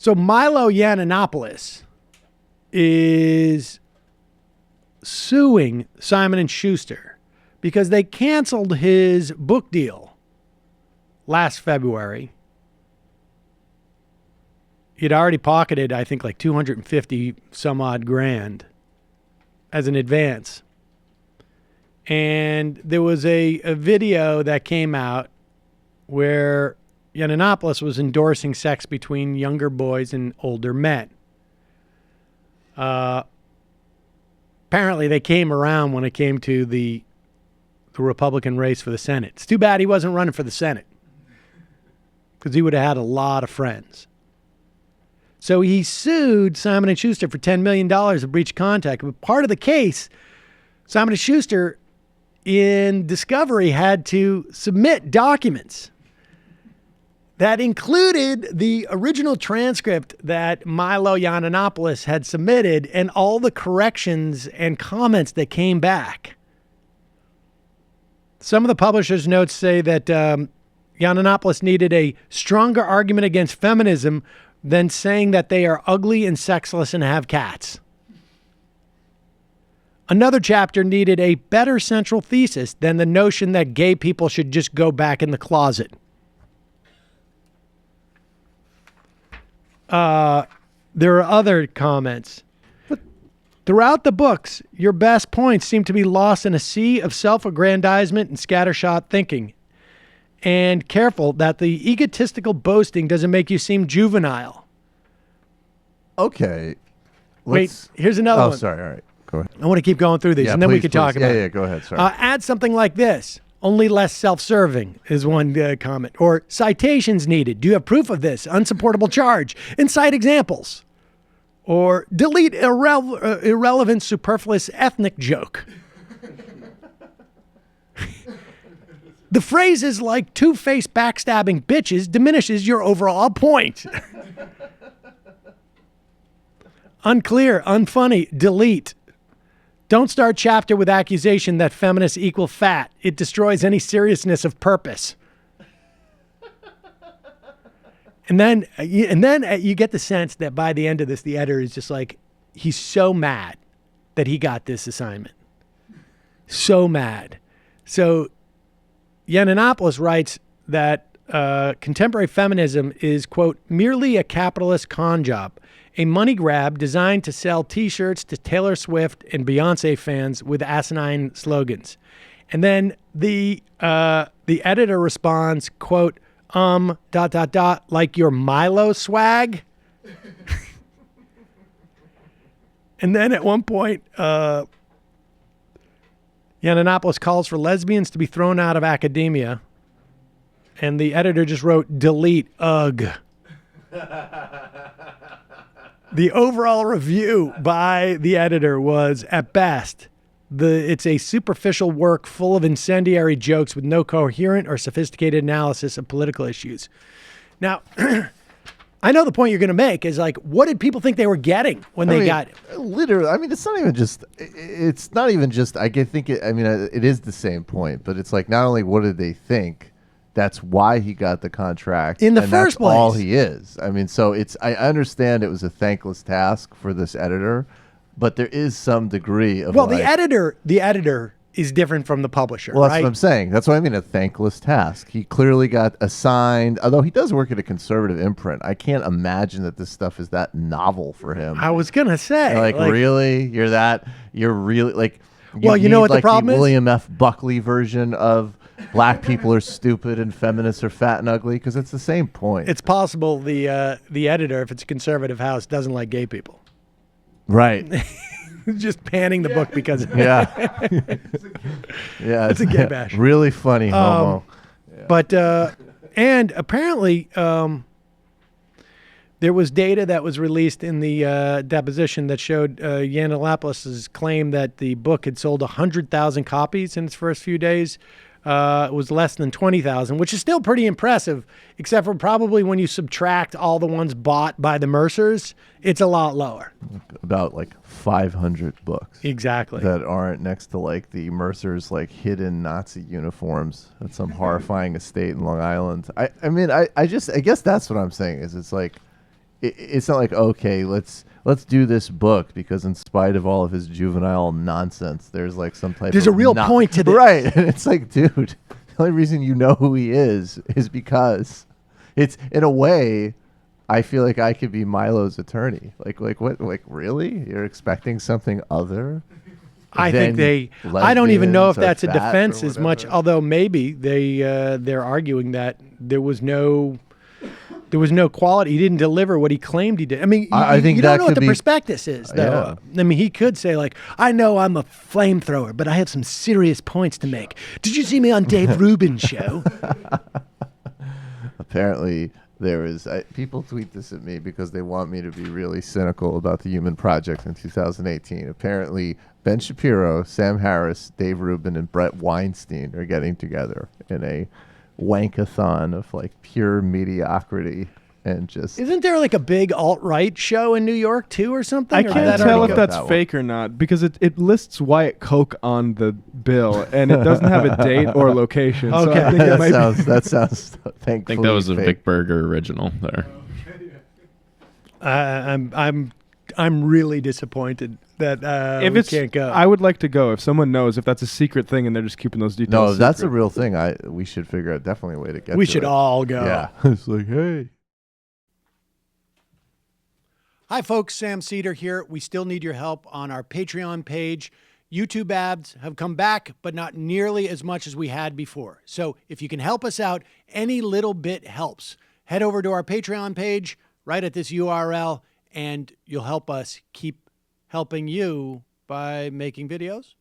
So Milo Yiannopoulos is suing Simon & Schuster because they canceled his book deal last February. He'd already pocketed, I think, like 250 some odd grand as an advance. And there was a video that came out where Yiannopoulos was endorsing sex between younger boys and older men. Apparently, they came around when it came to the Republican race for the Senate. It's too bad he wasn't running for the Senate because he would have had a lot of friends. So he sued Simon & Schuster for $10 million of breach of contract. But part of the case, Simon & Schuster in discovery had to submit documents that included the original transcript that Milo Yiannopoulos had submitted and all the corrections and comments that came back. Some of the publisher's notes say that Yiannopoulos needed a stronger argument against feminism than saying that they are ugly and sexless and have cats. Another chapter needed a better central thesis than the notion that gay people should just go back in the closet. There are other comments. But throughout the books, your best points seem to be lost in a sea of self-aggrandizement and scattershot thinking. And careful that the egotistical boasting doesn't make you seem juvenile. Okay. Wait, here's another one. Oh, sorry. All right. Go ahead. I want to keep going through these, and then we can talk about it. Yeah, go ahead. Sorry. Add something like this. Only less self-serving is one comment. Or citations needed. Do you have proof of this? Unsupportable charge. And cite examples. Or delete irrelevant, superfluous ethnic joke. The phrases like two-faced backstabbing bitches diminishes your overall point. Unclear, unfunny, delete. Don't start chapter with accusation that feminists equal fat. It destroys any seriousness of purpose. And then you get the sense that by the end of this, the editor is just like, he's so mad that he got this assignment. So mad. So Yiannopoulos writes that contemporary feminism is, quote, merely a capitalist con job, a money grab designed to sell T-shirts to Taylor Swift and Beyonce fans with asinine slogans. And then the editor responds, quote, like your Milo swag. And then at one point, Yiannopoulos calls for lesbians to be thrown out of academia. And the editor just wrote, delete, ugh. The overall review by the editor was, at best, it's a superficial work full of incendiary jokes with no coherent or sophisticated analysis of political issues. Now, I know the point you're going to make is like, what did people think they were getting when they got it? Literally, I mean, it's not even just, it is the same point, but it's like, not only what did they think, that's why he got the contract. In the first place. That's all he is. I mean, so I understand it was a thankless task for this editor, but there is some degree of the editor is different from the publisher. Well, that's right? what I'm saying. That's what I mean, a thankless task. He clearly got assigned, although he does work at a conservative imprint. I can't imagine that this stuff is that novel for him. I was going to say. Like, really? You're really, like, you know what the problem is? William F. Buckley version of black people are stupid and feminists are fat and ugly, because it's the same point. It's possible the editor, if it's a conservative house, doesn't like gay people. Right. Just panning the book because of yeah. It's a gay bash. Really funny homo. But and apparently there was data that was released in the deposition that showed Yiannopoulos' claim that the book had sold 100,000 copies in its first few days. It was less than 20,000, which is still pretty impressive, except for probably when you subtract all the ones bought by the Mercers, it's a lot lower. About like 500 books. Exactly. That aren't next to like the Mercers' like hidden Nazi uniforms at some horrifying estate in Long Island. I guess that's what I'm saying is it's like, it's not like, okay, let's do this book because in spite of all of his juvenile nonsense, there's like some type There's of a real point to this. Right. And it's like, dude, the only reason you know who he is because it's, in a way, I feel like I could be Milo's attorney. Like what? Like, really? You're expecting something other? I think I don't even know if that's a defense as much, although maybe they're arguing that there was no quality. He didn't deliver what he claimed he did. I mean, I think you that don't know what could the be, prospectus is, though. Yeah. I mean, he could say, like, I know I'm a flamethrower, but I have some serious points to make. Did you see me on Dave Rubin's show? Apparently, there is people tweet this at me because they want me to be really cynical about the Human Project in 2018. Apparently, Ben Shapiro, Sam Harris, Dave Rubin, and Brett Weinstein are getting together in a wankathon of like pure mediocrity and just. Isn't there like a big alt-right show in New York too or something? I can't tell if that's fake or not because it lists Wyatt Coke on the bill and it doesn't have a date or location. Okay. So I think that sounds thankfully I think that was a fake. Vic Berger original there. I'm really disappointed that if we it's, can't go. I would like to go if someone knows if that's a secret thing and they're just keeping those details. No, if that's a secret. real thing. We should figure out definitely a way to get. We to should it. all go. Yeah, it's like, hey. Hi, folks. Sam Seder here. We still need your help on our Patreon page. YouTube ads have come back, but not nearly as much as we had before. So if you can help us out, any little bit helps. Head over to our Patreon page right at this URL, and you'll help us keep helping you by making videos